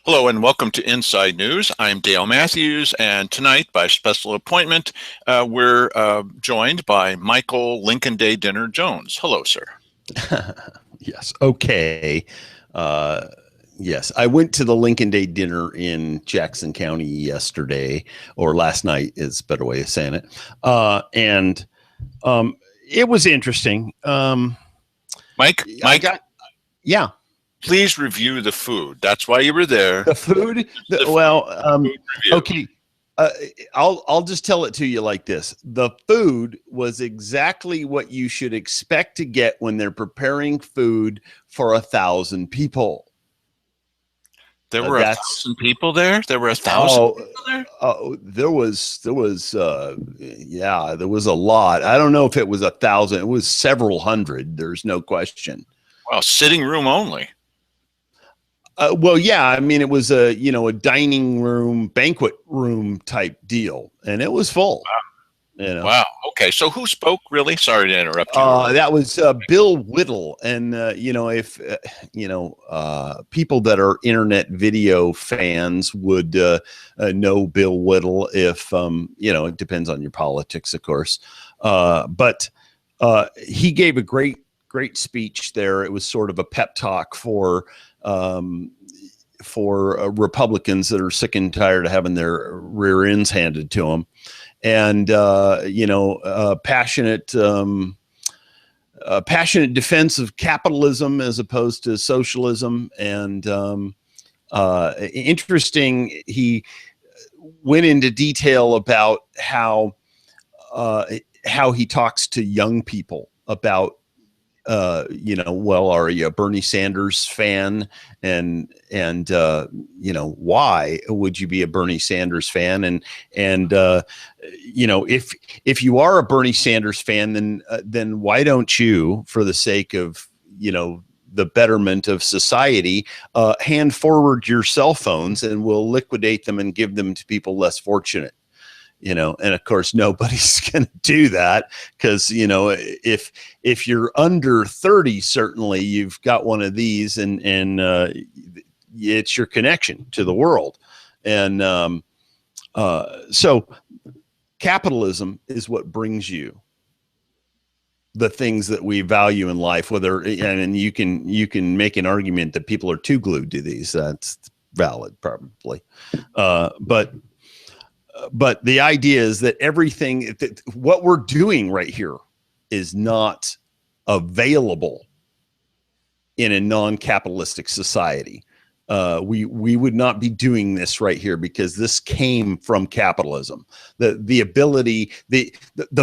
Hello and welcome to Inside News. I'm Dale Matthews, and tonight, by special appointment, we're joined by Michael Lincoln Day Dinner Jones. Hello, sir. Yes. Okay. Uh, yes. I went to the Lincoln Day dinner in Jackson County yesterday, or last night is a better way of saying it. And it was interesting. Mike, Yeah. Please review the food. That's why you were there. The food. Okay. I'll just tell it to you like this. The food was exactly what you should expect to get when they're preparing food for 1,000 people. There were 1,000 people there. There were 1,000 people there. There was a lot. I don't know if it was 1,000. It was several hundred. There's no question. Well, sitting room only. Well, yeah, I mean, it was a dining room, banquet room type deal, and it was full. Wow. Wow. Okay. So who spoke really? Sorry to interrupt you. That was Bill Whittle. And, if, people that are internet video fans would know Bill Whittle if, it depends on your politics, of course. But he gave a great speech there. It was sort of a pep talk for Republicans that are sick and tired of having their rear ends handed to them. And, passionate defense of capitalism as opposed to socialism. And interesting, he went into detail about how he talks to young people about, are you a Bernie Sanders fan? And why would you be a Bernie Sanders fan? If you are a Bernie Sanders fan, then why don't you, for the sake of, the betterment of society, hand forward your cell phones and we'll liquidate them and give them to people less fortunate. And of course, nobody's going to do that because, if you're under 30, certainly you've got one of these and it's your connection to the world. And so capitalism is what brings you the things that we value in life, and you can make an argument that people are too glued to these. That's valid, probably. But the idea is that what we're doing right here is not available in a non-capitalistic society. We would not be doing this right here because this came from capitalism. The ability, the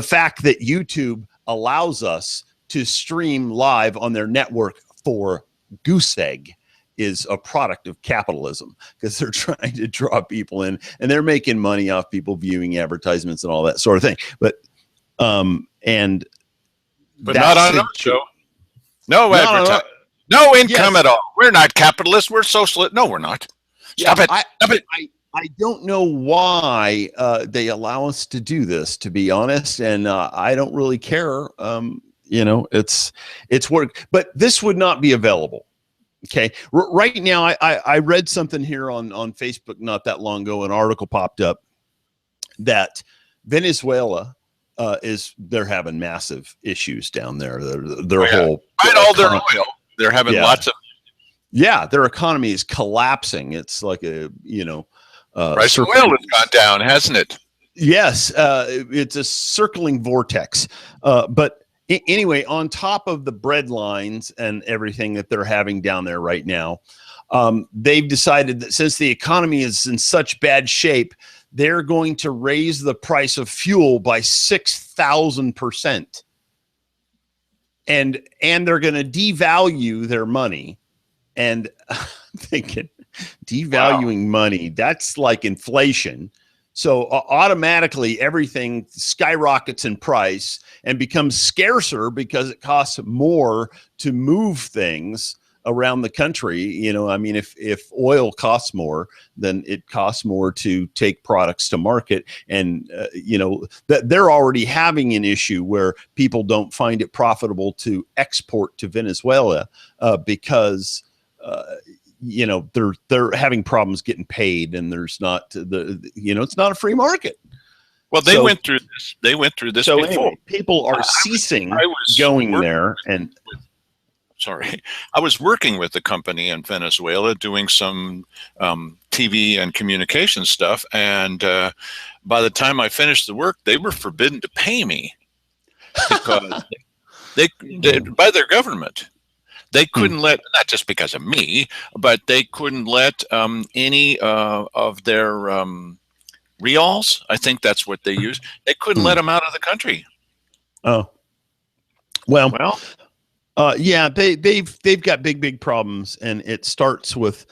fact that YouTube allows us to stream live on their network for goose egg is a product of capitalism because they're trying to draw people in and they're making money off people viewing advertisements and all that sort of thing. But not on our show. No advertising. No income at all. We're not capitalists. We're socialist. No, we're not. Stop it. I don't know why they allow us to do this, to be honest. And I don't really care. It's work, but this would not be available. Okay. Right now, I read something here on Facebook not that long ago. An article popped up that Venezuela they're having massive issues down there. Their whole all their oil. They're having lots of. Yeah, their economy is collapsing. It's like price of oil has gone down, hasn't it? Yes, it's a circling vortex. But anyway, on top of the bread lines and everything that they're having down there right now, they've decided that since the economy is in such bad shape, they're going to raise the price of fuel by 6,000%. And they're going to devalue their money. And I'm thinking, devaluing money, that's like inflation. So automatically everything skyrockets in price and becomes scarcer because it costs more to move things around the country. I mean, if oil costs more, then it costs more to take products to market. And, that they're already having an issue where people don't find it profitable to export to Venezuela because, you know, they're having problems getting paid, and there's not it's not a free market. Well, they went through this. They went through this before. Anyway, people are ceasing I was going there, and sorry, I was working with a company in Venezuela doing some TV and communication stuff, and by the time I finished the work, they were forbidden to pay me because they by their government. They couldn't let, not just because of me, but they couldn't let any of their reals, I think that's what they use. They couldn't let them out of the country. Oh, well, yeah, they've got big problems, and it starts with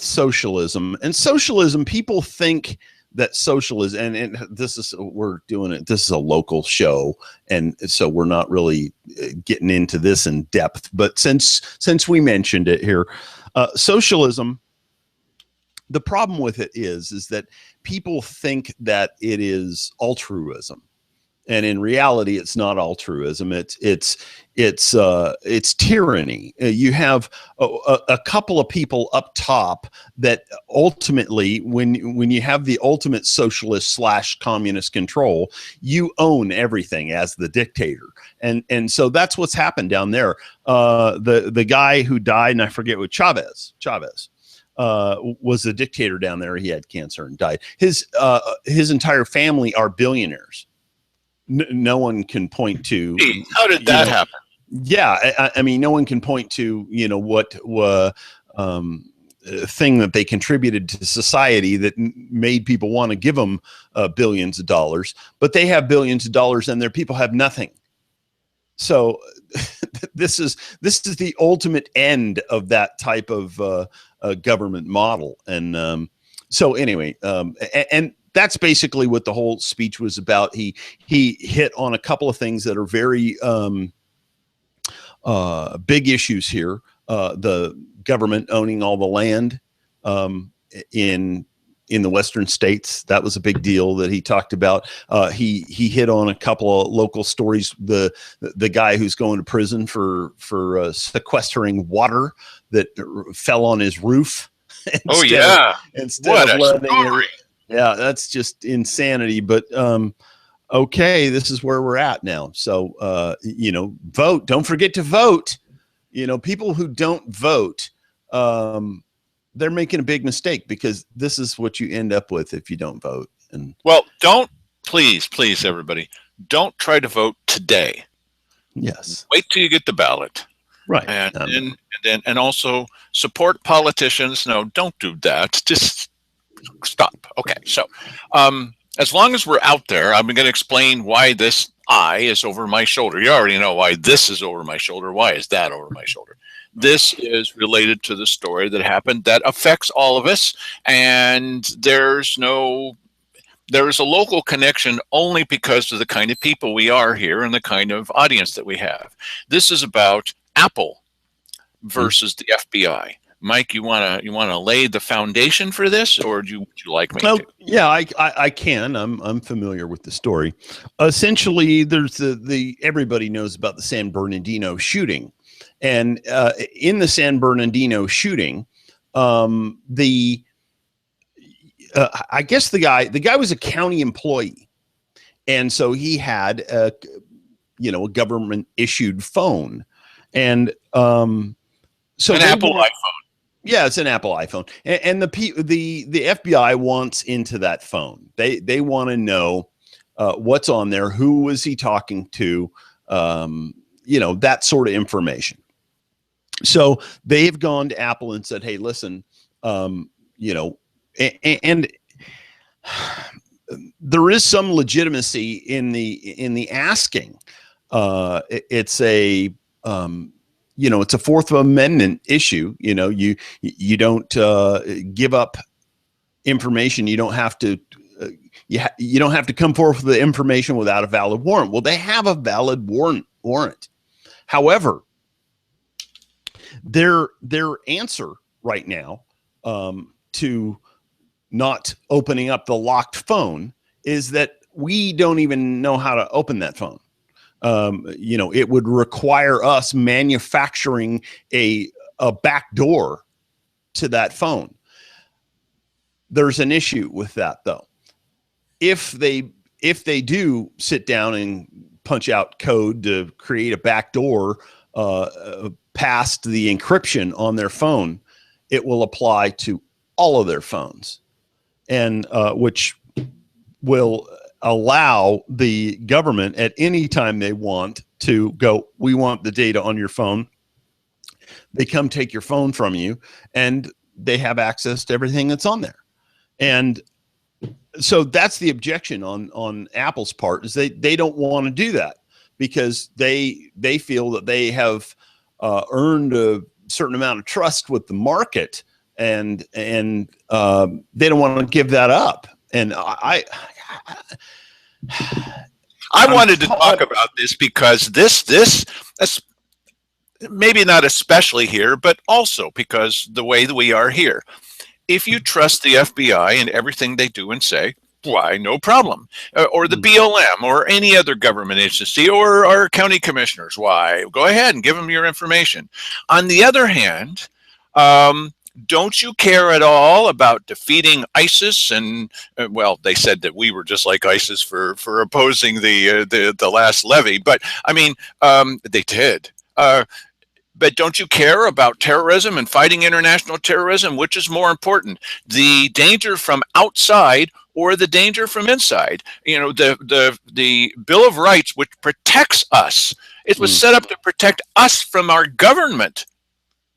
socialism. And socialism, people think that socialism, and this is, we're doing it, this is a local show, and so we're not really getting into this in depth, but since we mentioned it here, socialism, the problem with it is that people think that it is altruism. And in reality, it's not altruism. It's tyranny. You have a couple of people up top that ultimately, when you have the ultimate socialist / communist control, you own everything as the dictator. And so that's what's happened down there. The guy who died, and I forget what, Chavez was a dictator down there. He had cancer and died. His entire family are billionaires. No one can point to. How did that happen? Yeah, I mean, no one can point to what thing that they contributed to society that made people want to give them billions of dollars. But they have billions of dollars, and their people have nothing. So this is the ultimate end of that type of government model. And so anyway, and that's basically what the whole speech was about. He hit on a couple of things that are very big issues here. The government owning all the land in the western states. That was a big deal that he talked about. He hit on a couple of local stories. The guy who's going to prison for sequestering water that fell on his roof. Instead of letting it. Yeah, that's just insanity. But okay, this is where we're at now. So vote. Don't forget to vote. People who don't vote, they're making a big mistake, because this is what you end up with if you don't vote. And don't, please, everybody, don't try to vote today. Yes. Wait till you get the ballot. Right. And also support politicians. No, don't do that. Just stop. Okay. So, as long as we're out there, I'm going to explain why this eye is over my shoulder. You already know why this is over my shoulder. Why is that over my shoulder? This is related to the story that happened that affects all of us. And there's a local connection only because of the kind of people we are here and the kind of audience that we have. This is about Apple versus the FBI. Mike, you wanna lay the foundation for this, or would you like me to? Yeah, I can. I'm familiar with the story. Essentially, there's everybody knows about the San Bernardino shooting, and in the San Bernardino shooting, I guess the guy was a county employee, and so he had a government issued phone, and so an Apple iPhone. Yeah, it's an Apple iPhone, and the FBI wants into that phone. They want to know what's on there, who was he talking to, that sort of information. So they've gone to Apple and said, "Hey, listen, and there is some legitimacy in the asking. It's a it's a Fourth Amendment issue. You don't give up information. You don't have to. You don't have to come forward with the information without a valid warrant. Well, they have a valid warrant. However, their answer right now to not opening up the locked phone is that we don't even know how to open that phone. It would require us manufacturing a a back door to that phone. There's an issue with that, though. If they do sit down and punch out code to create a back door past the encryption on their phone, it will apply to all of their phones, and which will allow the government at any time they want to go, we want the data on your phone. They come take your phone from you, and they have access to everything that's on there. And so that's the objection on Apple's part, is they don't want to do that, because they feel that they have earned a certain amount of trust with the market, and they don't want to give that up. And I wanted to talk about this because this maybe not especially here, but also because the way that we are here. If you trust the FBI and everything they do and say, why, no problem. Or the BLM or any other government agency or our county commissioners, why? Go ahead and give them your information. On the other hand, don't you care at all about defeating ISIS? And well, they said that we were just like ISIS for opposing the last levy, but I mean, they did. But don't you care about terrorism and fighting international terrorism? Which is more important, the danger from outside or the danger from inside? You know, the Bill of Rights, which protects us, it was set up to protect us from our government,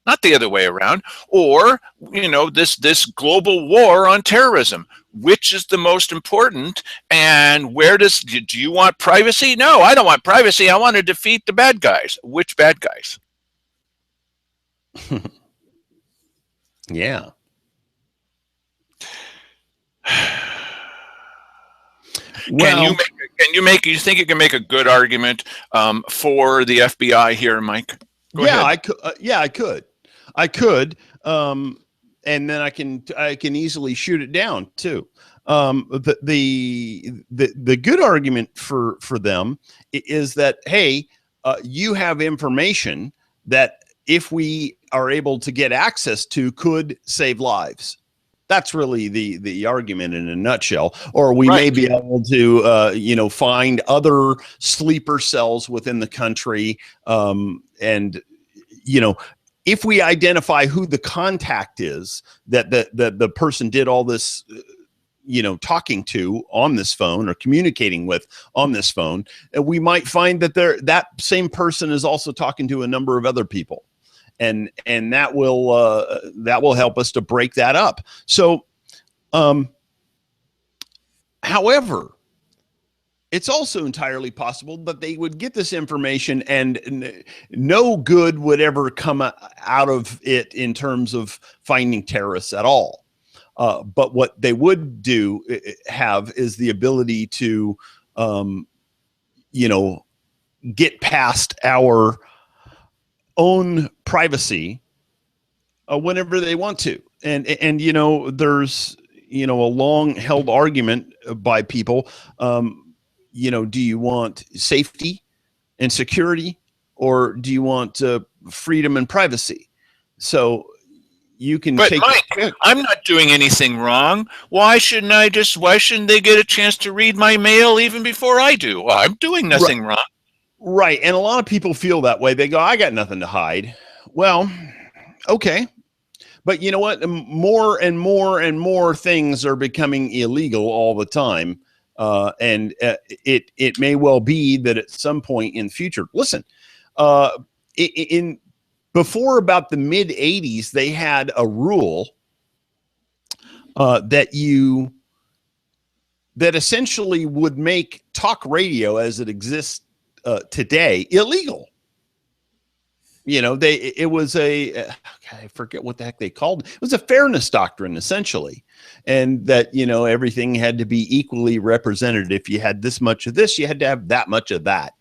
not the other way around. Or, you know, this global war on terrorism, which is the most important? And where do you want privacy? No, I don't want privacy. I want to defeat the bad guys. Which bad guys? Yeah. Well, you think you can make a good argument for the FBI here, Mike? Go ahead. I could. And then I can easily shoot it down too. The good argument for them is that, hey, you have information that, if we are able to get access to, could save lives. That's really the argument in a nutshell. Or we may be able to, find other sleeper cells within the country. And, if we identify who the contact is that the person did all this, talking to on this phone or communicating with on this phone, we might find that that same person is also talking to a number of other people. And that will help us to break that up. So, however, it's also entirely possible that they would get this information and no good would ever come out of it in terms of finding terrorists at all. But what they would have is the ability to, get past our own privacy whenever they want to. And there's, a long held argument by people. Do you want safety and security, or do you want freedom and privacy? So you can take Mike, I'm not doing anything wrong. Why shouldn't they get a chance to read my mail even before I do? Well, I'm doing nothing wrong. Right. And a lot of people feel that way. They go, I got nothing to hide. Well, okay. But you know what? More and more and more things are becoming illegal all the time. And it may well be that at some point in the future, listen, before about the mid 80s, they had a rule that essentially would make talk radio as it exists today illegal. It was I forget what the heck they called it. It was a fairness doctrine, essentially. And that, everything had to be equally represented. If you had this much of this, you had to have that much of that.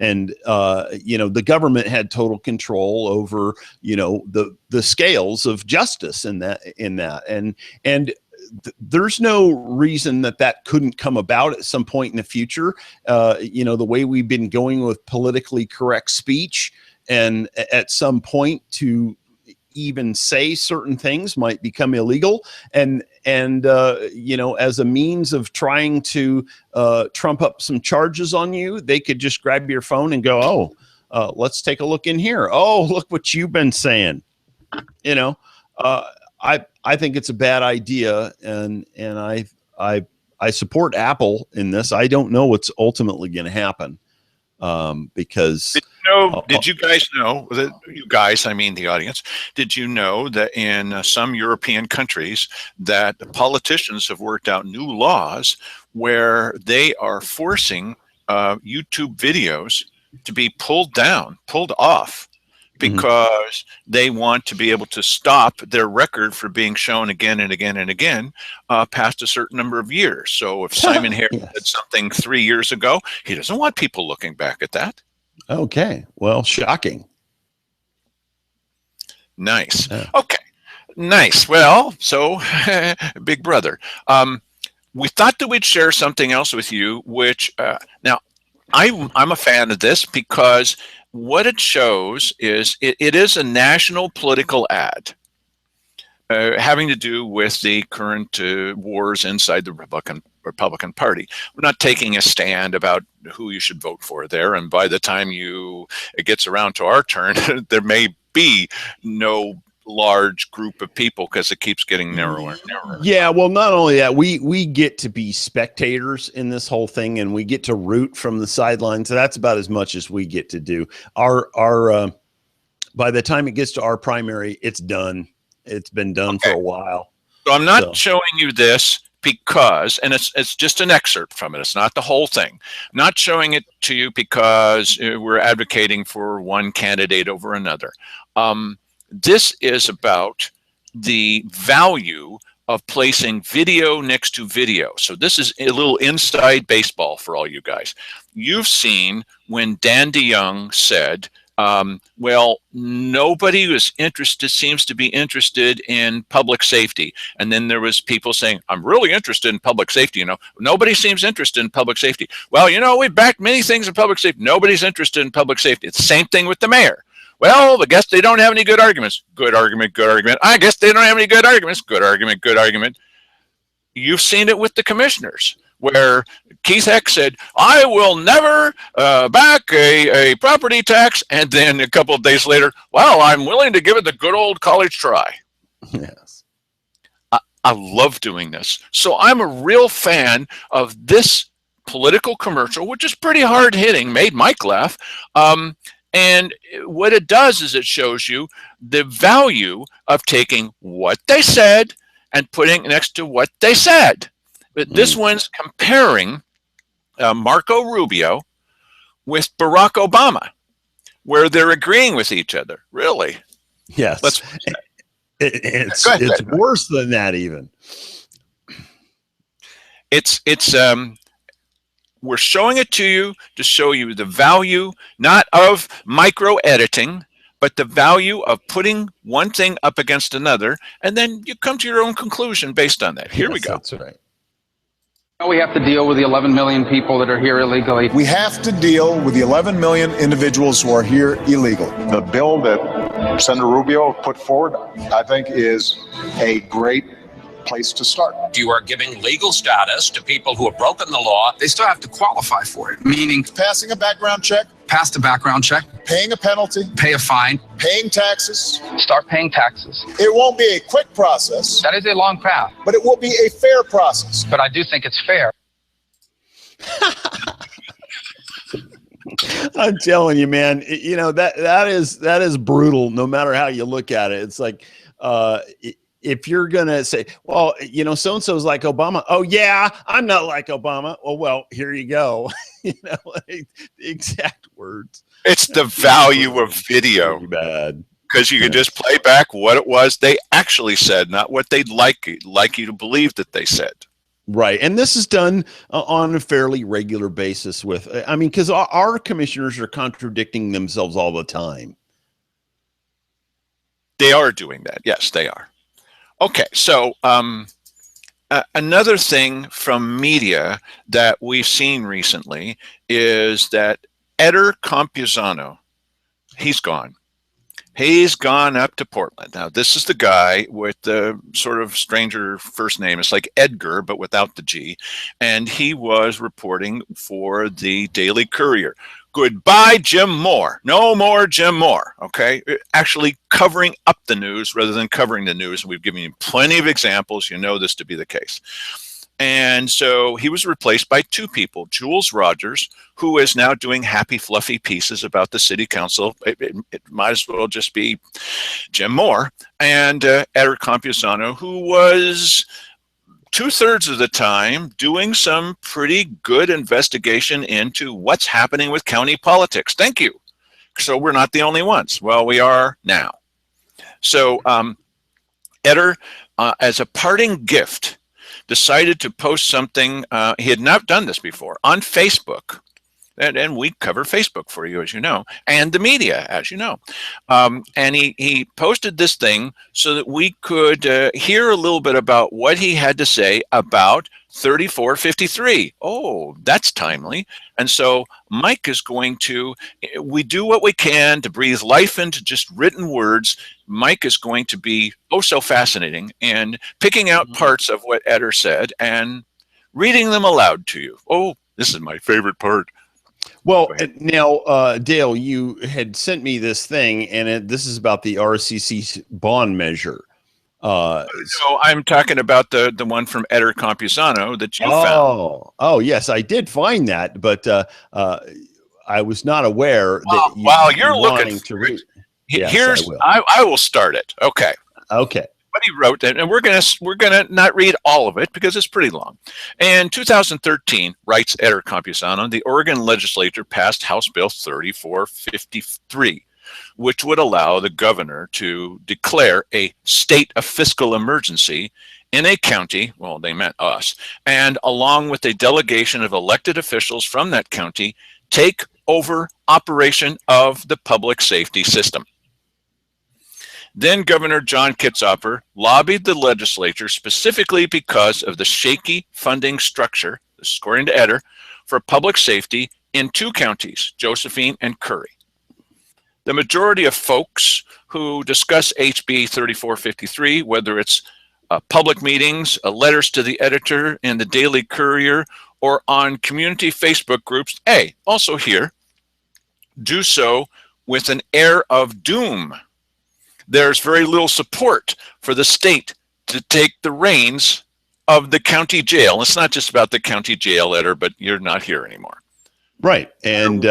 And, the government had total control over, the scales of justice in that. And there's no reason that couldn't come about at some point in the future. The way we've been going with politically correct speech, and at some point to even say certain things might become illegal, and you know, as a means of trying to trump up some charges on you, they could just grab your phone and go, oh, let's take a look in here. Oh, look what you've been saying. You know, I think it's a bad idea, and I support Apple in this. I don't know what's ultimately going to happen, because did you guys know that you guys, I mean the audience, did you know that in some European countries that politicians have worked out new laws where they are forcing YouTube videos to be pulled off, because they want to be able to stop their record for being shown again and again and again past a certain number of years. So if Simon Harris did something 3 years ago, he doesn't want people looking back at that. Okay. Well, shocking. Nice. Okay. Nice. Well, so Big Brother. We thought that we'd share something else with you, which now I'm a fan of this because what it shows is it is a national political ad having to do with the current wars inside the Republican Party. We're not taking a stand about who you should vote for there, and by the time it gets around to our turn, there may be no large group of people because it keeps getting narrower and narrower. Yeah, well, not only that, we get to be spectators in this whole thing, and we get to root from the sidelines. So that's about as much as we get to do. Our by the time it gets to our primary, it's done. It's been done for a while. So I'm not showing you this because, and it's just an excerpt from it. It's not the whole thing. I'm not showing it to you because we're advocating for one candidate over another. This is about the value of placing video next to video. So this is a little inside baseball for all you guys. You've seen when Dan DeYoung said, well, nobody who's interested seems to be interested in public safety. And then there was people saying, I'm really interested in public safety. You know, nobody seems interested in public safety. Well, you know, we've backed many things in public safety. Nobody's interested in public safety. It's the same thing with the mayor. Well, I guess they don't have any good arguments. Good argument, good argument. I guess they don't have any good arguments. Good argument, good argument. You've seen it with the commissioners, where Keith Heck said, I will never back a property tax. And then a couple of days later, well, I'm willing to give it the good old college try. Yes. I love doing this. So I'm a real fan of this political commercial, which is pretty hard hitting, made Mike laugh. And what it does is it shows you the value of taking what they said and putting it next to what they said. But this one's comparing Marco Rubio with Barack Obama, where they're agreeing with each other. Really? Yes. It's worse than that even. We're showing it to you to show you the value, not of micro editing, but the value of putting one thing up against another, and then you come to your own conclusion based on that. Here we go. That's right. We have to deal with the 11 million people that are here illegally. We have to deal with the 11 million individuals who are here illegal. The bill that Senator Rubio put forward, I think, is a great place to start. You are giving legal status to people who have broken the law. They still have to qualify for it, meaning Passing a background check, pass the background check, paying a penalty, pay a fine, paying taxes. start paying taxes. It won't be a quick process, That is a long path, but it will be a fair process. but I do think it's fair. I'm telling you, man, you know, that is brutal no matter how you look at it. It's like, if you're going to say, well, you know, so-and-so's like Obama. Oh, yeah, I'm not like Obama. Well, here you go. You know, like, the exact words. It's the value of video. Pretty bad. Because you can just play back what it was they actually said, not what they'd like you to believe that they said. Right. And this is done on a fairly regular basis with, I mean, because our commissioners are contradicting themselves all the time. They are doing that. Yes, they are. Okay, so another thing from media that we've seen recently is that Eder Campuzano, he's gone. He's gone up to Portland. Now, this is the guy with the sort of stranger first name. It's like Edgar, but without the G. And he was reporting for the Daily Courier. Goodbye, Jim Moore. No more Jim Moore. Okay. Actually covering up the news rather than covering the news. We've given you plenty of examples. You know this to be the case. And so he was replaced by two people, Jules Rogers, who is now doing happy, fluffy pieces about the city council. It might as well just be Jim Moore, and Eder Campuzano, who was 2/3 of the time doing some pretty good investigation into what's happening with county politics. Thank you. So we're not the only ones. Well, we are now. So Eder, as a parting gift, decided to post something. He had not done this before on Facebook. And we cover Facebook for you, as you know, and the media, as you know. And he posted this thing so that we could hear a little bit about what he had to say about 3453. Oh, that's timely. And so Mike is going to, we do what we can to breathe life into just written words. Mike is going to be oh so fascinating and picking out parts of what Eder said and reading them aloud to you. Oh, this is my favorite part. Well, now, Dale, you had sent me this thing, and this is about the RCC bond measure. So I'm talking about the one from Eder Campuzano that you found. Oh, yes, I did find that, but I was not aware that while you're looking to read. Yes, I will start it. Okay. What he wrote, and we're gonna not read all of it because it's pretty long. In 2013, writes Eder Campuzano, the Oregon legislature passed House Bill 3453, which would allow the governor to declare a state of fiscal emergency in a county, well, they meant us, and along with a delegation of elected officials from that county, take over operation of the public safety system. Then Governor John Kitzhaber lobbied the legislature specifically because of the shaky funding structure, according to Eder, for public safety in two counties, Josephine and Curry. The majority of folks who discuss HB 3453, whether it's public meetings, letters to the editor in the Daily Courier, or on community Facebook groups, also here, do so with an air of doom. There's very little support for the state to take the reins of the county jail. It's not just about the county jail, Eder, but you're not here anymore. Right. And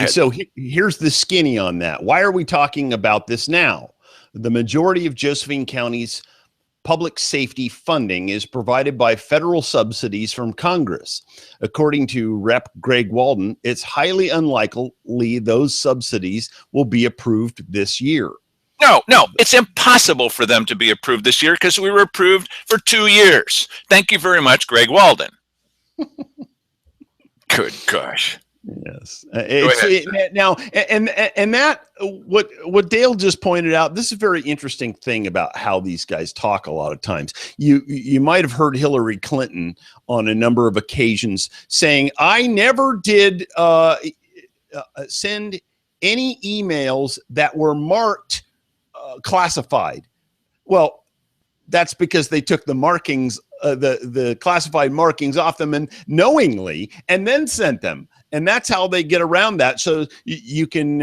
so here's the skinny on that. Why are we talking about this now? The majority of Josephine County's public safety funding is provided by federal subsidies from Congress. According to Rep. Greg Walden, it's highly unlikely those subsidies will be approved this year. No, it's impossible for them to be approved this year because we were approved for 2 years. Thank you very much, Greg Walden. Good gosh. Yes. Now, and that what Dale just pointed out, this is a very interesting thing about how these guys talk a lot of times. You might have heard Hillary Clinton on a number of occasions saying, I never did send any emails that were marked classified. Well, that's because they took the markings, the classified markings off them and knowingly, and then sent them. And that's how they get around that. So you can,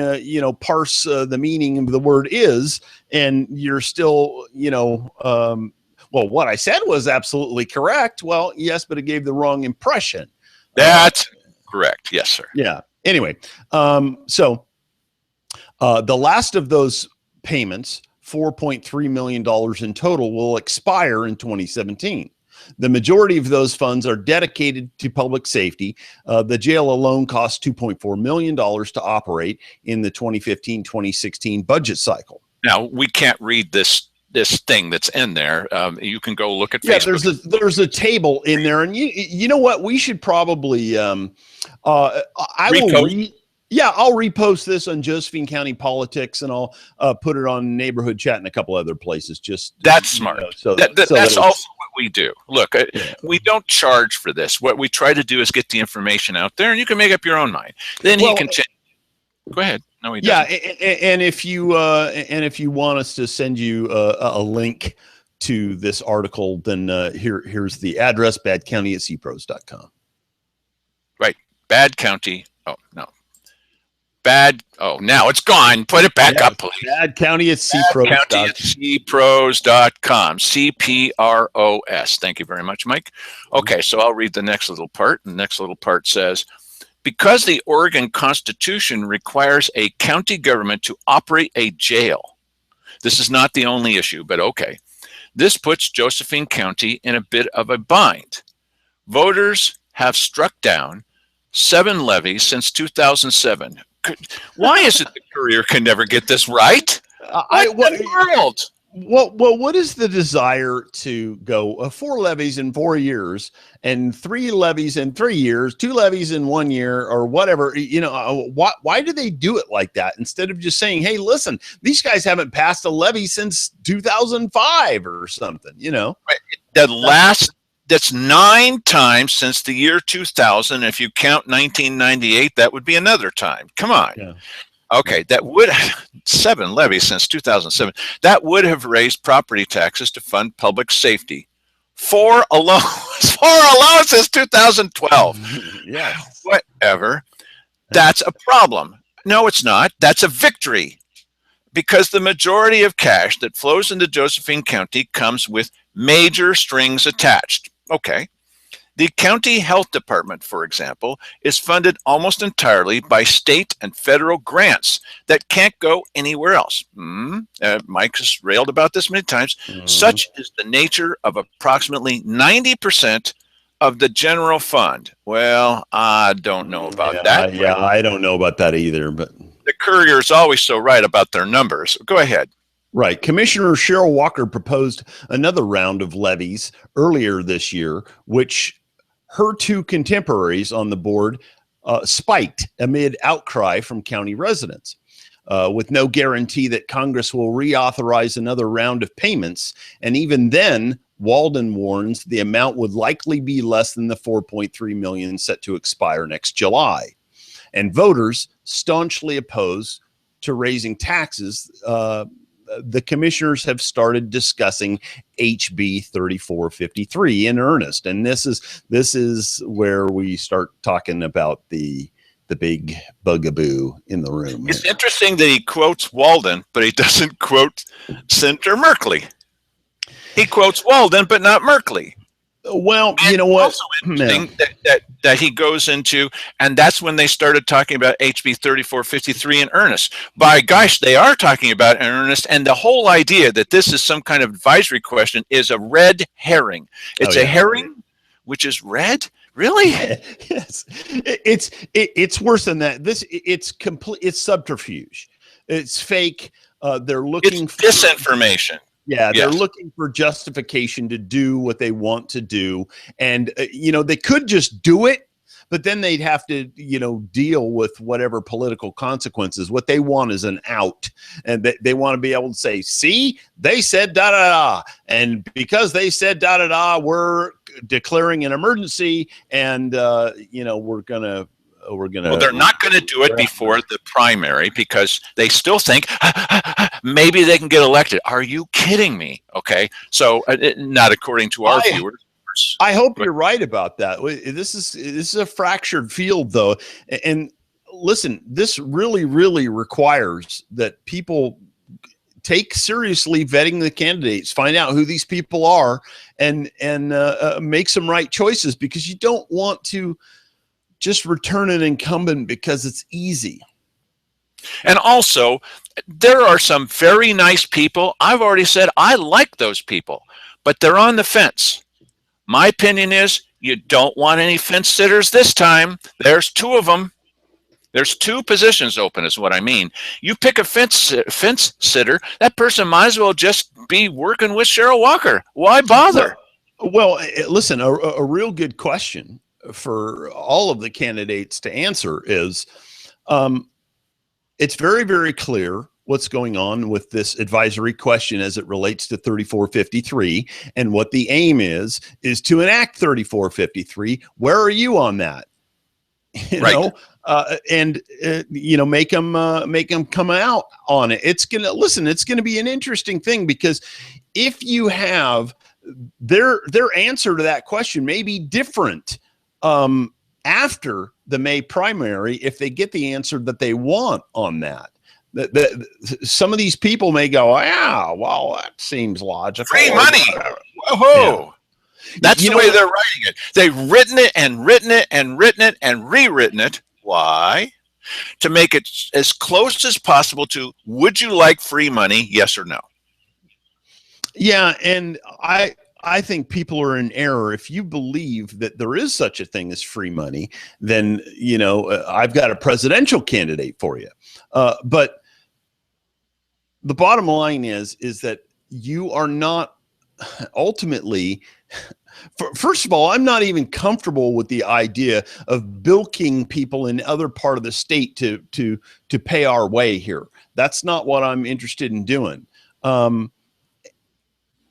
parse the meaning of the word is, and you're still, well, what I said was absolutely correct. Well, yes, but it gave the wrong impression. That's correct. Yes, sir. Yeah. Anyway, so the last of those payments, $4.3 million in total, will expire in 2017. The majority of those funds are dedicated to public safety. The jail alone cost $2.4 million to operate in the 2015-2016 budget cycle. Now, we can't read this thing that's in there. You can go look at Facebook. Yeah, there's a table in there, and you know what? We should probably I'll repost this on Josephine County Politics, and I'll put it on Neighborhood Chat and a couple other places. That's smart. That's also what we do. Look, we don't charge for this. What we try to do is get the information out there, and you can make up your own mind. Then he can change. Go ahead. No, he Yeah, doesn't. and if you want us to send you a link to this article, then here's the address: badcounty@cpros.com. Right. Bad County. Oh, no. Bad. Oh, now it's gone. Put it back up, please. Badcounty@cpros.com. County@cpros.com. CPROS. Thank you very much, Mike. Okay, so I'll read the next little part. The next little part says, because the Oregon Constitution requires a county government to operate a jail. This is not the only issue, but okay. This puts Josephine County in a bit of a bind. Voters have struck down 7 levies since 2007. Why is it the Courier can never get this right? What in the world? What is the desire to go 4 levies in 4 years and 3 levies in 3 years, 2 levies in 1 year, or whatever? Why do they do it like that instead of just saying, hey, listen, these guys haven't passed a levy since 2005 or something, Right. That's 9 times since the year 2000. If you count 1998, that would be another time. Come on. Yeah. Okay, that would 7 levies since 2007. That would have raised property taxes to fund public safety. 4 alone since 2012. Yeah. Whatever. That's a problem. No, it's not. That's a victory. Because the majority of cash that flows into Josephine County comes with major strings attached. Okay. The county health department, for example, is funded almost entirely by state and federal grants that can't go anywhere else. Mike has railed about this many times. Such is the nature of approximately 90% of the general fund. Well, I don't know about that. Yeah, I don't know about that either, but the Courier is always so right about their numbers. Go ahead. Right. Commissioner Cheryl Walker proposed another round of levies earlier this year, which her 2 contemporaries on the board spiked amid outcry from county residents. With no guarantee that Congress will reauthorize another round of payments. And even then, Walden warns the amount would likely be less than the $4.3 million set to expire next July. And voters staunchly opposed to raising taxes. The commissioners have started discussing HB 3453 in earnest, and this is where we start talking about the big bugaboo in the room. It's interesting that he quotes Walden, but he doesn't quote Senator Merkley. He quotes Walden, but not Merkley. Well, you know what? Also interesting that he goes into, and that's when they started talking about HB 3453 in earnest. By gosh, they are talking about it in earnest, and the whole idea that this is some kind of advisory question is a red herring. It's a herring, which is red. Really? Yes. It's worse than that. It's subterfuge. It's fake. They're looking for disinformation. Yeah, they're looking for justification to do what they want to do. And, they could just do it, but then they'd have to, deal with whatever political consequences. What they want is an out. And they want to be able to say, see, they said da-da-da. And because they said da-da-da, we're declaring an emergency. And, we're going to. Well, they're not going to do it before the primary because they still think maybe they can get elected. Are you kidding me? Okay, so not according to our viewers. I hope you're right about that. This is a fractured field, though, and listen, this really, really requires that people take seriously vetting the candidates, find out who these people are, and make some right choices, because you don't want to just return an incumbent because it's easy. And also, there are some very nice people. I've already said I like those people, but they're on the fence. My opinion is you don't want any fence sitters this time. There's 2 of them. There's 2 positions open is what I mean. You pick a fence sitter, that person might as well just be working with Cheryl Walker. Why bother? Well, listen, a real good question for all of the candidates to answer is, it's very, very clear what's going on with this advisory question as it relates to 3453, and what the aim is to enact 3453. Where are you on that? You know, and make them come out on it. It's gonna be an interesting thing, because if you have their answer to that question may be different after the May primary, if they get the answer that they want on that. Some of these people may go, yeah, well, that seems logical. Free money. Whoa. Yeah. That's the way they're writing it. They've written it and written it and written it and rewritten it. Why? To make it as close as possible to, would you like free money? Yes or no? Yeah. And I think people are in error. If you believe that there is such a thing as free money, then, I've got a presidential candidate for you. But the bottom line is that you are not ultimately, first of all, I'm not even comfortable with the idea of bilking people in other part of the state to pay our way here. That's not what I'm interested in doing.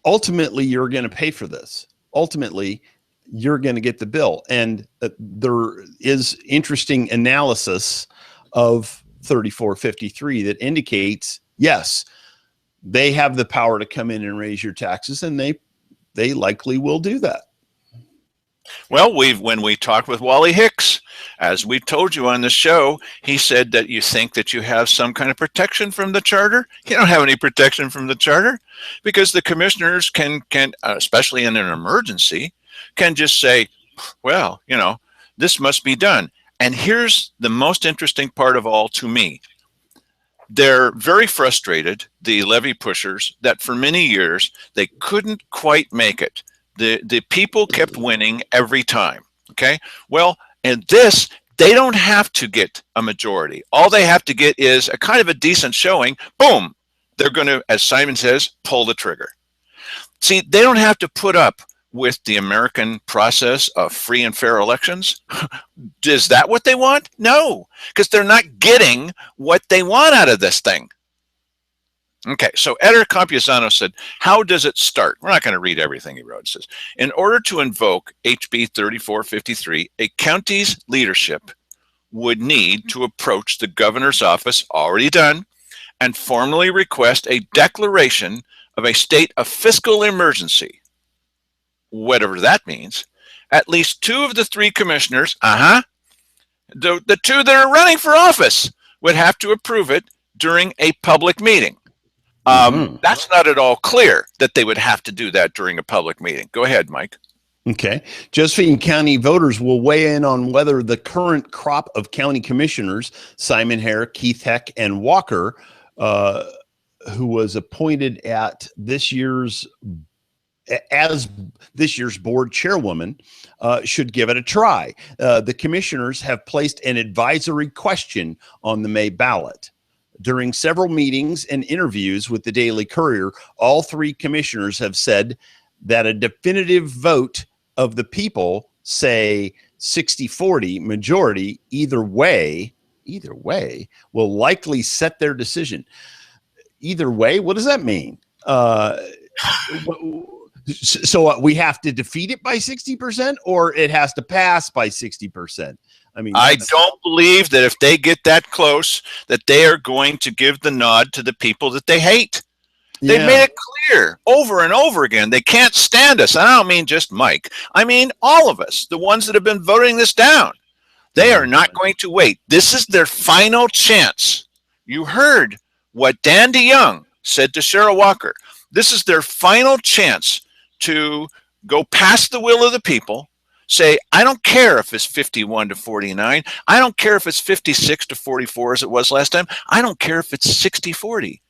Ultimately, you're going to pay for this. Ultimately, you're going to get the bill. And there is interesting analysis of 3453 that indicates, yes, they have the power to come in and raise your taxes, and they likely will do that. Well, when we talked with Wally Hicks, as we told you on the show, he said that you think that you have some kind of protection from the charter. You don't have any protection from the charter, because the commissioners can especially in an emergency, can just say, well, this must be done. And here's the most interesting part of all to me. They're very frustrated, the levy pushers, that for many years they couldn't quite make it. The people kept winning every time. Okay. Well, in this, they don't have to get a majority. All they have to get is a kind of a decent showing. Boom. They're going to, as Simon says, pull the trigger. See, they don't have to put up with the American process of free and fair elections. Is that what they want? No, because they're not getting what they want out of this thing. Okay, so Eder Campuzano said, how does it start? We're not going to read everything he wrote. It says, in order to invoke HB 3453, a county's leadership would need to approach the governor's office, already done, and formally request a declaration of a state of fiscal emergency. Whatever that means. At least two of the three commissioners, the two that are running for office, would have to approve it during a public meeting. That's not at all clear that they would have to do that during a public meeting. Go ahead, Mike. Okay. Josephine County voters will weigh in on whether the current crop of county commissioners, Simon Hare, Keith Heck, and Walker, who was appointed as this year's board chairwoman, should give it a try. The commissioners have placed an advisory question on the May ballot. During several meetings and interviews with the Daily Courier, all three commissioners have said that a definitive vote of the people, say 60-40 majority, either way, will likely set their decision. Either way, what does that mean? So we have to defeat it by 60%, or it has to pass by 60%. I mean, I don't believe that if they get that close, that they are going to give the nod to the people that they hate. They've made it clear over and over again. They can't stand us. And I don't mean just Mike. I mean all of us, the ones that have been voting this down. They are not going to wait. This is their final chance. You heard what Dan DeYoung said to Cheryl Walker. This is their final chance to go past the will of the people. Say, I don't care if it's 51-49. I don't care if it's 56-44 as it was last time. I don't care if it's 60-40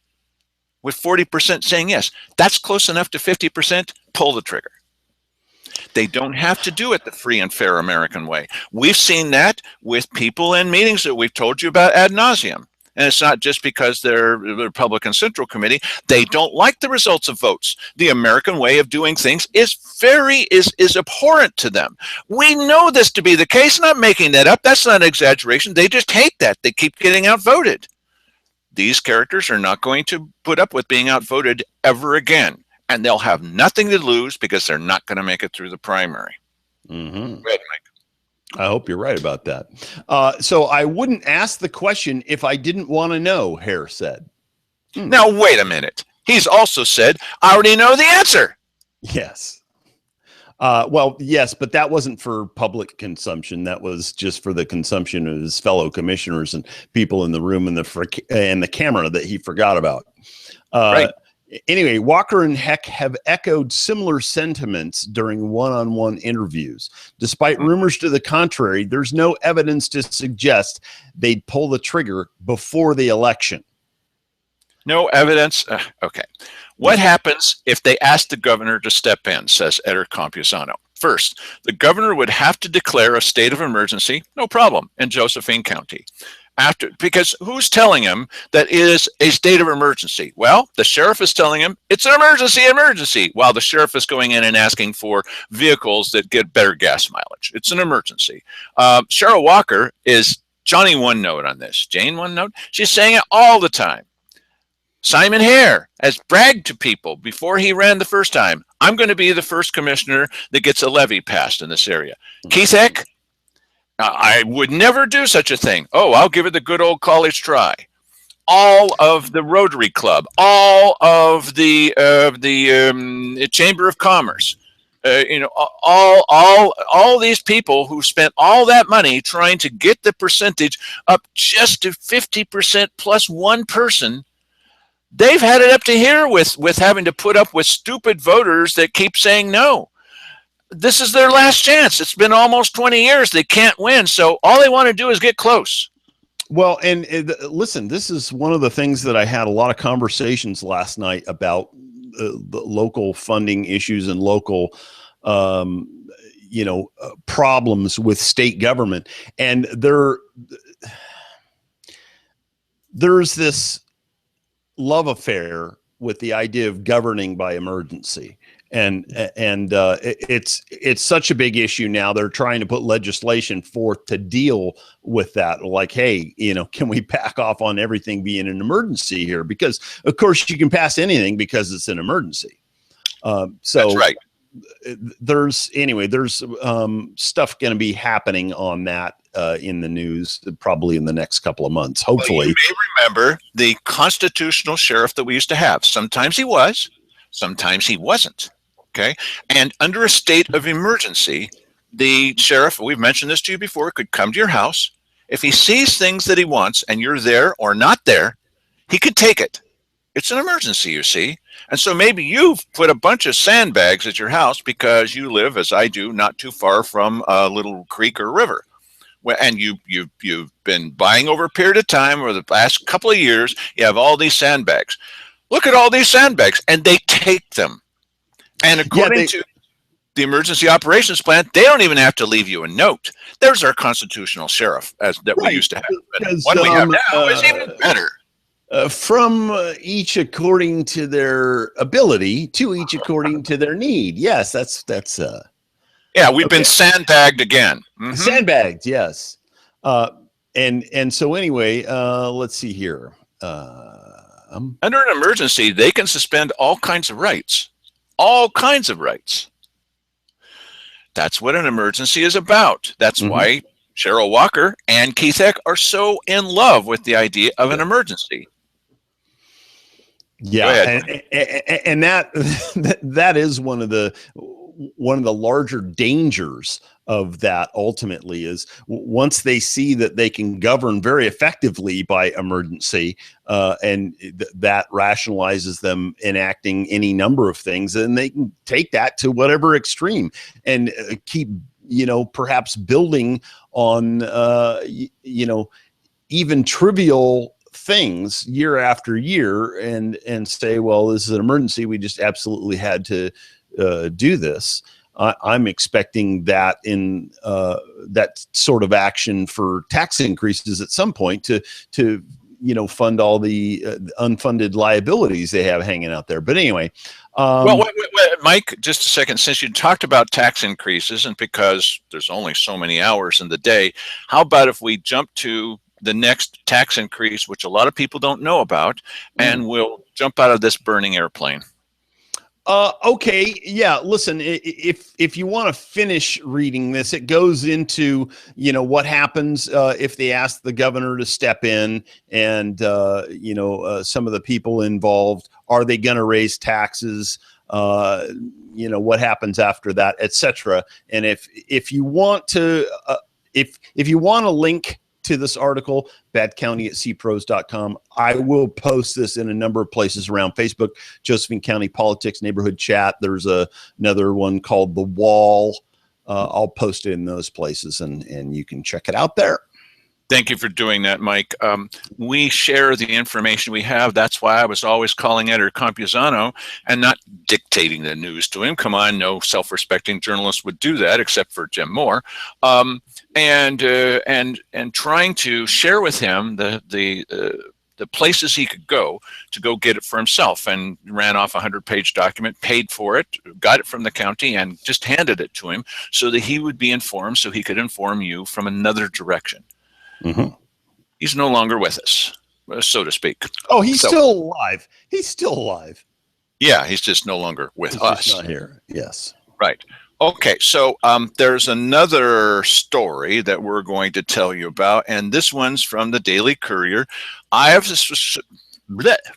with 40% saying yes. That's close enough to 50%. Pull the trigger. They don't have to do it the free and fair American way. We've seen that with people in meetings that we've told you about ad nauseum. And it's not just because they're the Republican Central Committee. They don't like the results of votes. The American way of doing things is abhorrent to them. We know this to be the case. I'm not making that up. That's not an exaggeration. They just hate that. They keep getting outvoted. These characters are not going to put up with being outvoted ever again. And they'll have nothing to lose because they're not going to make it through the primary. Go ahead, Mike. I hope you're right about that. So I wouldn't ask the question if I didn't want to know, Hare said. Now, wait a minute. He's also said, I already know the answer. Yes. Well, yes, but that wasn't for public consumption. That was just for the consumption of his fellow commissioners and people in the room and the camera that he forgot about. Right. Anyway, Walker and Heck have echoed similar sentiments during one-on-one interviews. Despite rumors to the contrary, there's no evidence to suggest they'd pull the trigger before the election. No evidence. Okay. What happens if they ask the governor to step in, says Eder Campuzano? First, the governor would have to declare a state of emergency, no problem, in Josephine County. Because who's telling him that it is a state of emergency? Well, the sheriff is telling him it's an emergency, while the sheriff is going in and asking for vehicles that get better gas mileage. It's an emergency. Cheryl Walker is Johnny One Note on this. Jane One Note. She's saying it all the time. Simon Hare has bragged to people before he ran the first time, I'm going to be the first commissioner that gets a levy passed in this area. Keith Eck, I would never do such a thing. Oh, I'll give it the good old college try. All of the Rotary Club, all of the Chamber of Commerce, all these people who spent all that money trying to get the percentage up just to 50% plus one person. They've had it up to here with having to put up with stupid voters that keep saying no. This is their last chance. It's been almost 20 years. They can't win. So all they want to do is get close. Well, and listen, this is one of the things that I had a lot of conversations last night about the local funding issues and local, problems with state government. And there's this love affair with the idea of governing by emergency. And it's such a big issue now. They're trying to put legislation forth to deal with that. Like, hey, can we back off on everything being an emergency here? Because of course you can pass anything because it's an emergency. So that's right. There's stuff going to be happening on that in the news probably in the next couple of months. Hopefully, well, you may remember the constitutional sheriff that we used to have. Sometimes he was, sometimes he wasn't. Okay. And under a state of emergency, the sheriff, we've mentioned this to you before, could come to your house. If he sees things that he wants and you're there or not there, he could take it. It's an emergency, you see. And so maybe you've put a bunch of sandbags at your house because you live, as I do, not too far from a little creek or river. And you've been buying over a period of time, or the last couple of years, you have all these sandbags. Look at all these sandbags, and they take them. And according to the emergency operations plan, they don't even have to leave you a note. There's our constitutional sheriff we used to have. And what we have now is even better. From each according to their ability, to each according to their need. Yes, that's. Yeah, we've been sandbagged again. Mm-hmm. Sandbagged, yes. And so anyway, let's see here. Under an emergency, they can suspend all kinds of rights. All kinds of rights. That's what an emergency is about. That's why Cheryl Walker and Keith Eck are so in love with the idea of an emergency. Yeah, and that is one of the larger dangers of that. Ultimately, is once they see that they can govern very effectively by emergency, and that rationalizes them enacting any number of things, and they can take that to whatever extreme and keep perhaps building on even trivial things year after year and say, well, this is an emergency. We just absolutely had to do this. I'm expecting that in that sort of action for tax increases at some point to fund all the unfunded liabilities they have hanging out there. But anyway, well, wait, Mike, just a second. Since you talked about tax increases, and because there's only so many hours in the day, how about if we jump to the next tax increase, which a lot of people don't know about, and we'll jump out of this burning airplane. Okay, yeah. Listen, if you want to finish reading this, it goes into what happens if they ask the governor to step in, and some of the people involved. Are they going to raise taxes? What happens after that, etc. And if you want to, if you want a link to this article, badcounty@cpros.com. I will post this in a number of places around Facebook, Josephine County Politics Neighborhood Chat. There's another one called The Wall. I'll post it in those places, and you can check it out there. Thank you for doing that, Mike. We share the information we have. That's why I was always calling Editor Campuzano and not dictating the news to him. Come on, no self-respecting journalist would do that, except for Jim Moore. And trying to share with him the places he could go to go get it for himself, and ran off a 100-page document, paid for it, got it from the county, and just handed it to him so that he would be informed, so he could inform you from another direction. Mm-hmm. He's no longer with us, so to speak. Oh, he's still alive. He's still alive. Yeah, he's just no longer with us. Just not here. Yes. Right. Okay, so there's another story that we're going to tell you about, and this one's from the Daily Courier. I have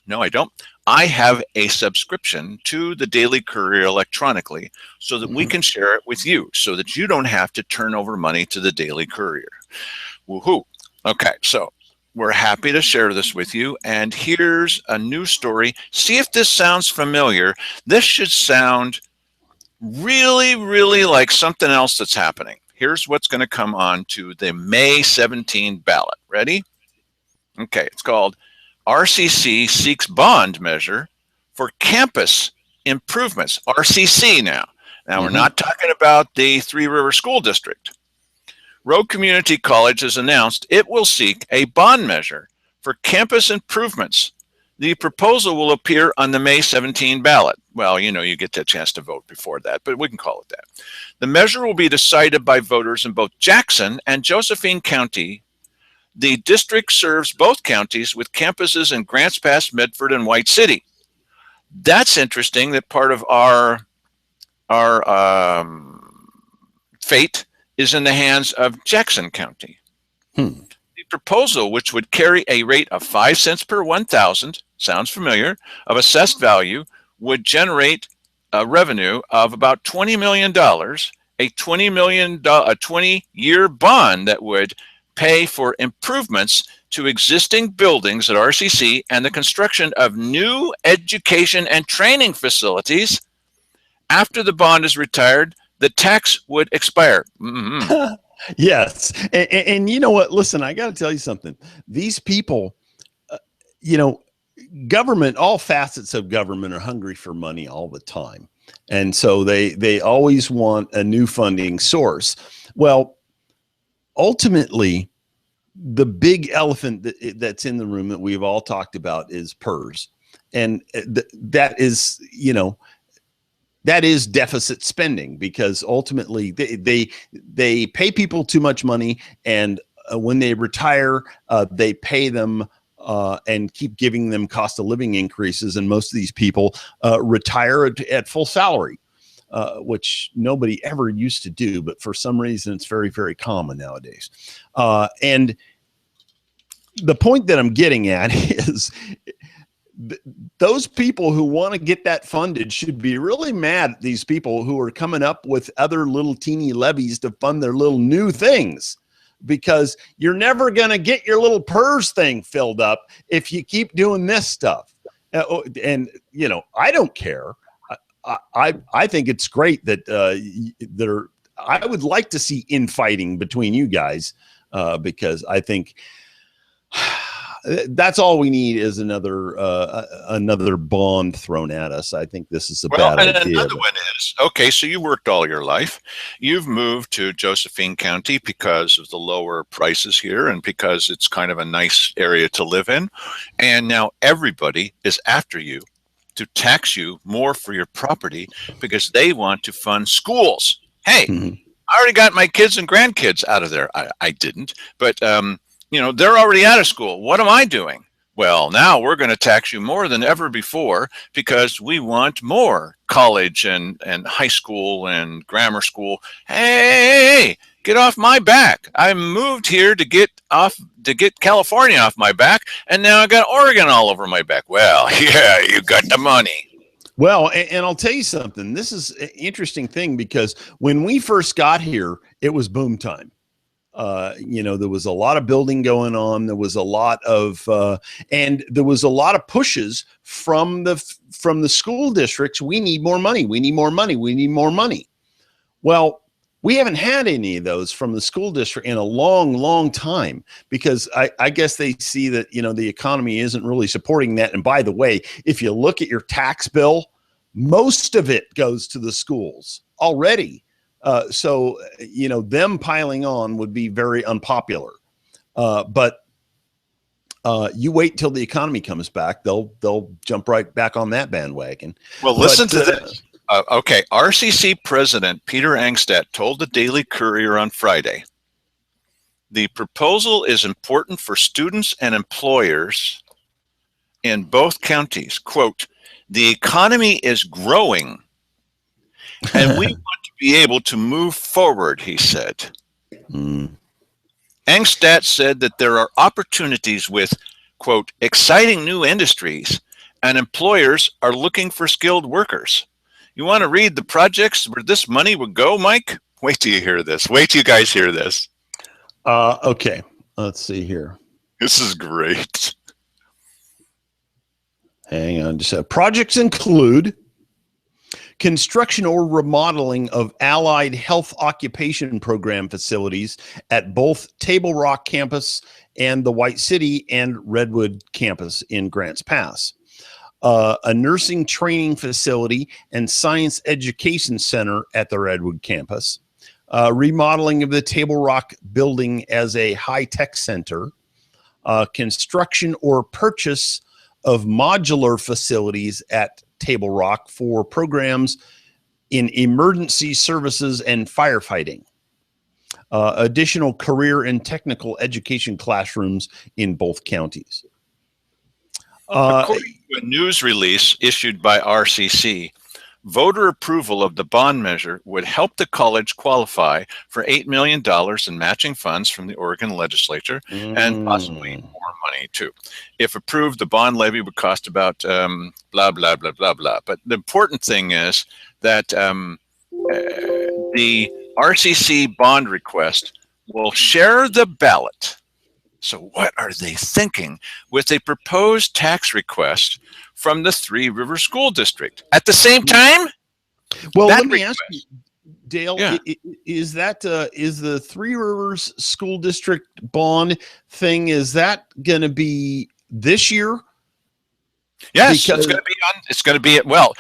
no, I don't. I have a subscription to the Daily Courier electronically, so that we can share it with you, so that you don't have to turn over money to the Daily Courier. Woohoo! Okay, so we're happy to share this with you, and here's a new story. See if this sounds familiar. This should sound really, really like something else that's happening. Here's what's going to come on to the May 17 ballot. Ready? Okay, it's called RCC Seeks Bond Measure for Campus Improvements. RCC now. Now, we're not talking about the Three River School District. Rogue Community College has announced it will seek a bond measure for campus improvements. The proposal will appear on the May 17 ballot. Well, you get a chance to vote before that, but we can call it that. The measure will be decided by voters in both Jackson and Josephine County. The district serves both counties with campuses in Grants Pass, Medford, and White City. That's interesting that part of our fate is in the hands of Jackson County. The proposal, which would carry a rate of 5 cents per 1,000, sounds familiar, of assessed value, would generate a revenue of about $20 million, a $20-year bond that would pay for improvements to existing buildings at RCC and the construction of new education and training facilities. After the bond is retired, the tax would expire. Yes. And you know what? Listen, I got to tell you something. These people, government, all facets of government are hungry for money all the time. And so they always want a new funding source. Well, ultimately, the big elephant that's in the room that we've all talked about is PERS. And that is, that is deficit spending, because ultimately they pay people too much money, and when they retire, they pay them and keep giving them cost of living increases. And most of these people retire at full salary, which nobody ever used to do, but for some reason it's very, very common nowadays. And the point that I'm getting at is those people who want to get that funded should be really mad at these people who are coming up with other little teeny levies to fund their little new things, because you're never going to get your little PERS thing filled up if you keep doing this stuff. And, I don't care. I think it's great that I would like to see infighting between you guys, because I think that's all we need is another bond thrown at us. I think this is a bad idea. Another one is, okay, so you worked all your life. You've moved to Josephine County because of the lower prices here and because it's kind of a nice area to live in. And now everybody is after you to tax you more for your property because they want to fund schools. Hey, I already got my kids and grandkids out of there. I didn't, but they're already out of school. What am I doing? Well, now we're going to tax you more than ever before because we want more college and high school and grammar school. Hey, get off my back. I moved here to get California off my back, and now I got Oregon all over my back. Well, yeah, you got the money. Well, and I'll tell you something. This is an interesting thing because when we first got here, it was boom time. There was a lot of building going on. There was a lot of, and there was a lot of pushes from the school districts. We need more money. We need more money. We need more money. Well, we haven't had any of those from the school district in a long, long time because I guess they see that, the economy isn't really supporting that. And by the way, if you look at your tax bill, most of it goes to the schools already. So them piling on would be very unpopular. But you wait till the economy comes back; they'll jump right back on that bandwagon. Well, listen to this. Okay, RCC President Peter Angstadt told the Daily Courier on Friday, "The proposal is important for students and employers in both counties. Quote, the economy is growing, and we want to be able to move forward," he said. Angstadt said that there are opportunities with, quote, exciting new industries, and employers are looking for skilled workers. You want to read the projects where this money would go, Mike? Wait till you hear this. Wait till you guys hear this. Okay, let's see here. This is great. Hang on. Just projects include construction or remodeling of allied health occupation program facilities at both Table Rock campus and the White City and Redwood campus in Grants Pass. A nursing training facility and science education center at the Redwood campus. Remodeling of the Table Rock building as a high-tech center. Construction or purchase of modular facilities at Table Rock for programs in emergency services and firefighting. Additional career and technical education classrooms in both counties. According to a news release issued by RCC, voter approval of the bond measure would help the college qualify for $8 million in matching funds from the Oregon legislature and possibly more money too. If approved, the bond levy would cost about blah, blah, blah, blah, blah. But the important thing is that the RCC bond request will share the ballot. So what are they thinking with a proposed tax request from the Three Rivers School District at the same time? Well, let me ask you, Dale, Yeah. Is the Three Rivers School District bond thing, is that going to be this year? Yes, Because- it's going to be well,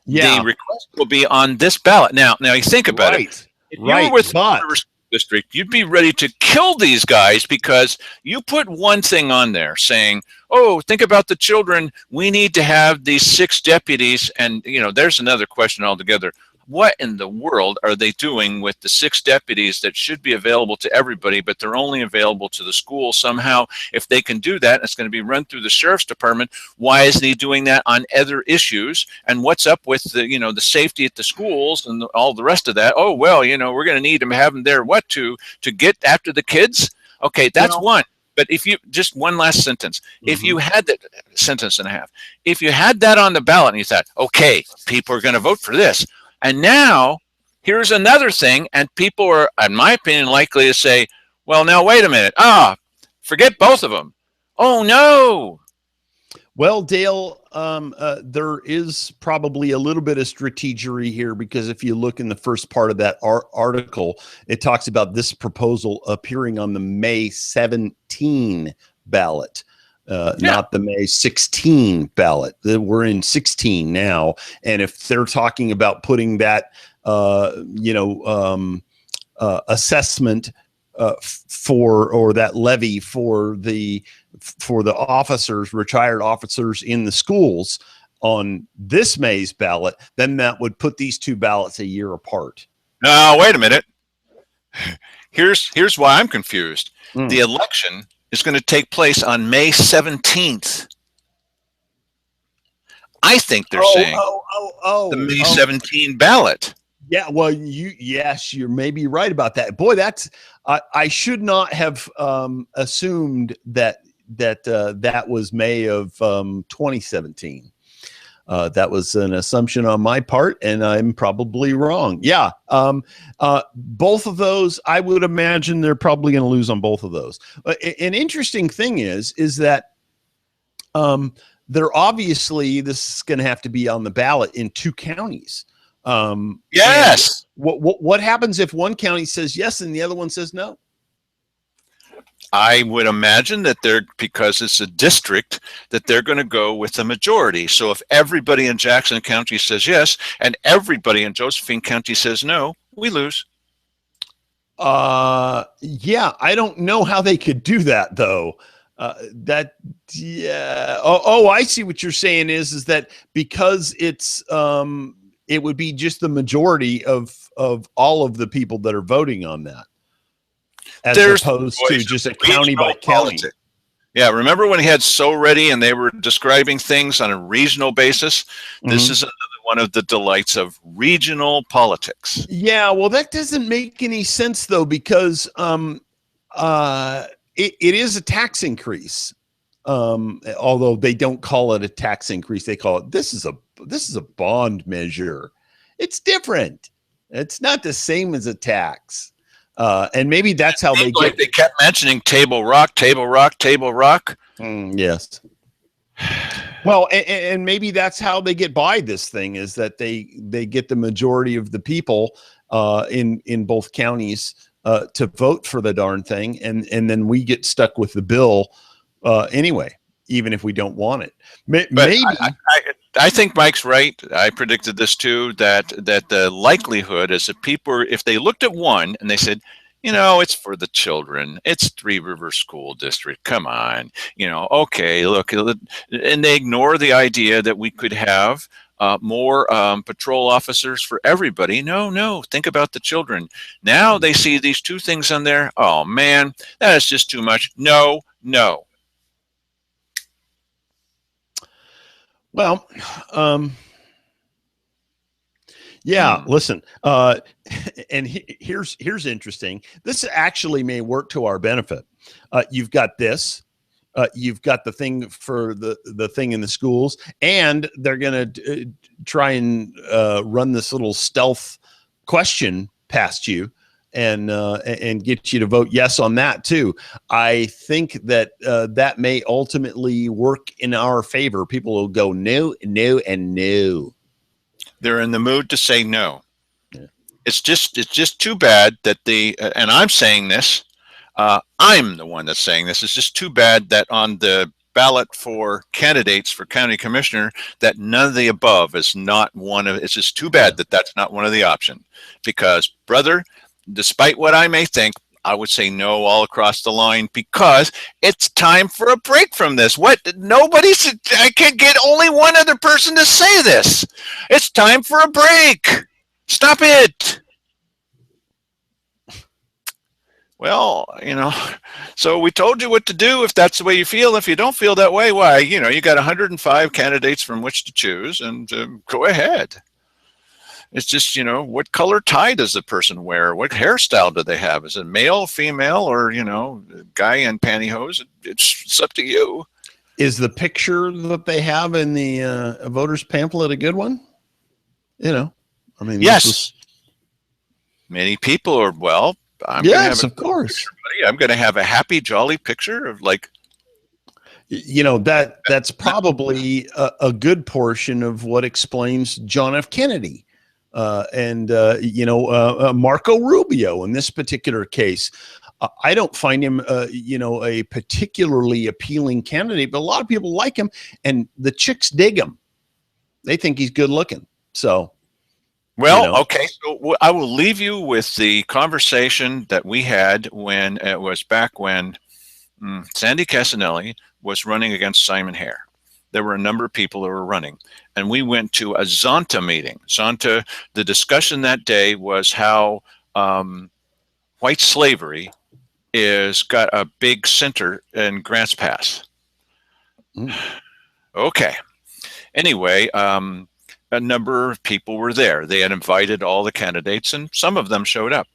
Yeah. the request will be on this ballot. Now you think about it. If you were with the River School District, you'd be ready to kill these guys because you put one thing on there saying, oh, think about the children. We need to have these 6 deputies. And, there's another question altogether. What in the world are they doing with the 6 deputies that should be available to everybody, but they're only available to the school somehow? If they can do that, it's going to be run through the sheriff's department. Why isn't he doing that on other issues? And what's up with the, the safety at the schools and all the rest of that? Oh, well, we're going to need them, have them there. What to get after the kids? Okay, that's one. But if you, just one last sentence, if you had that sentence and a half, if you had that on the ballot and you thought, okay, people are going to vote for this. And now here's another thing. And people are, in my opinion, likely to say, well, now, wait a minute. Forget both of them. Oh, no. Well, Dale, there is probably a little bit of strategery here because if you look in the first part of that article, it talks about this proposal appearing on the May 17 ballot, not the May 16 ballot. We're in 16 now. And if they're talking about putting that, assessment or that levy for the officers, retired officers in the schools on this May's ballot, then that would put these 2 ballots a year apart. No, wait a minute. Here's why I'm confused. The election is going to take place on May 17th. I think they're saying the May oh. 17 ballot. Yeah, well, yes, you're maybe right about that. Boy, that's I should not have assumed that was May of 2017. That was an assumption on my part, and I'm probably wrong. Yeah, both of those, I would imagine they're probably going to lose on both of those. An interesting thing is that they're obviously, this is going to have to be on the ballot in 2 counties. Yes. What happens if one county says yes and the other one says no? I would imagine that because it's a district, that they're going to go with the majority. So if everybody in Jackson County says yes and everybody in Josephine County says no, we lose. Yeah, I don't know how they could do that though. Yeah. Oh, I see what you're saying is that because it's it would be just the majority of all of the people that are voting on that, as opposed to just a county by county. Yeah, remember when he had So Ready and they were describing things on a regional basis? This is another one of the delights of regional politics. Yeah, well, that doesn't make any sense though, because it is a tax increase. Although they don't call it a tax increase, they call it this is a bond measure. It's different. It's not the same as a tax. And maybe that's how they get. They kept mentioning Table Rock, Table Rock, Table Rock. Yes. Well, and maybe that's how they get by this thing, is that they get the majority of the people in both counties to vote for the darn thing, and then we get stuck with the bill anyway, even if we don't want it. Maybe. I think Mike's right. I predicted this too, that the likelihood is that people, if they looked at one and they said, it's for the children, it's Three Rivers School District, come on, okay, look, and they ignore the idea that we could have more patrol officers for everybody. No, think about the children. Now they see these 2 things on there. Oh man, that is just too much. No. Well, yeah, listen, and here's interesting. This actually may work to our benefit. You've got this, you've got the thing for the thing in the schools, and they're going to try and run this little stealth question past you and get you to vote yes on that too. I think that that may ultimately work in our favor. People will go no, no, and no. They're in the mood to say no. Yeah. It's just too bad that and I'm saying this, I'm the one that's saying this. It's just too bad that on the ballot for candidates for county commissioner, that none of the above is not one of. It's just too bad that that's not one of the option, because brother, despite what I may think, I would say no all across the line, because it's time for a break from this. I can't get only one other person to say this. It's time for a break. Stop it. Well, so we told you what to do if that's the way you feel. If you don't feel that way, why, you got 105 candidates from which to choose, and go ahead. It's just, what color tie does the person wear? What hairstyle do they have? Is it male, female, or, guy in pantyhose? It's up to you. Is the picture that they have in the voters pamphlet a good one? Yes. Many people are, yes, of course. I'm going to have a happy, jolly picture of that's probably a good portion of what explains John F. Kennedy. And Marco Rubio in this particular case. I don't find him, a particularly appealing candidate, but a lot of people like him, and the chicks dig him. They think he's good looking. So, okay. So I will leave you with the conversation that we had when it was back when Sandy Casanelli was running against Simon Hare. There were a number of people that were running, and we went to a Zonta meeting. Zonta, the discussion that day was how white slavery is got a big center in Grants Pass. Okay. anyway, a number of people were there. They had invited all the candidates, and some of them showed up.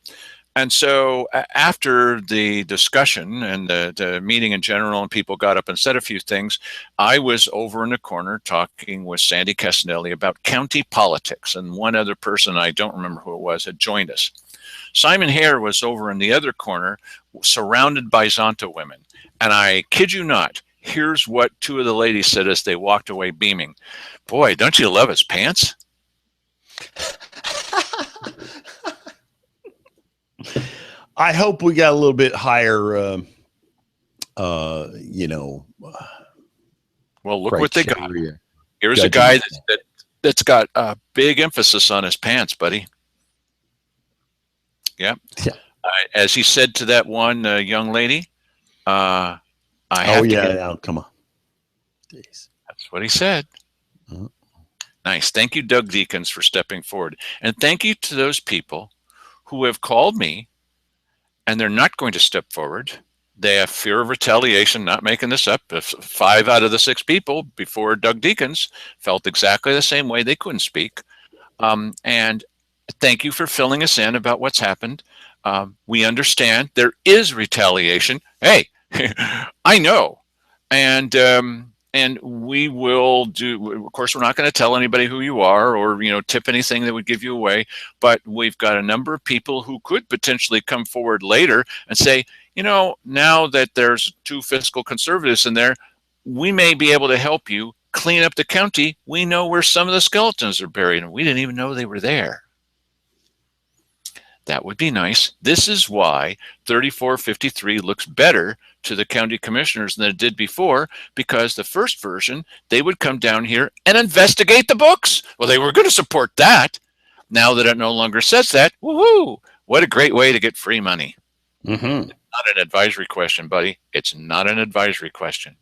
And so after the discussion and the meeting in general, and people got up and said a few things, I was over in the corner talking with Sandy Castanelli about county politics, and one other person, I don't remember who it was, had joined us. Simon Hare was over in the other corner, surrounded by Zonta women. And I kid you not, here's what two of the ladies said as they walked away beaming. Boy, don't you love his pants? I hope we got a little bit higher, Well, look what they got. criteria. Here's a guy that's got a big emphasis on his pants, buddy. Yeah. Yeah. As he said to that one young lady, I have to get. Now, come on. Jeez. That's what he said. Uh-huh. Nice. Thank you, Doug Deacons, for stepping forward. And thank you to those people who have called me and they're not going to step forward. They have fear of retaliation, not making this up. If 5 out of the 6 people before Doug Deacons felt exactly the same way, they couldn't speak. And thank you for filling us in about what's happened. We understand there is retaliation. Hey, I know. And we will do, of course, we're not going to tell anybody who you are or, tip anything that would give you away. But we've got a number of people who could potentially come forward later and say, now that there's 2 fiscal conservatives in there, we may be able to help you clean up the county. We know where some of the skeletons are buried, and we didn't even know they were there. That would be nice. This is why 3453 looks better to the county commissioners than it did before, because the first version, they would come down here and investigate the books. Well, they were going to support that. Now that it no longer says that, woohoo! What a great way to get free money. Mm-hmm. Not an advisory question, buddy. It's not an advisory question.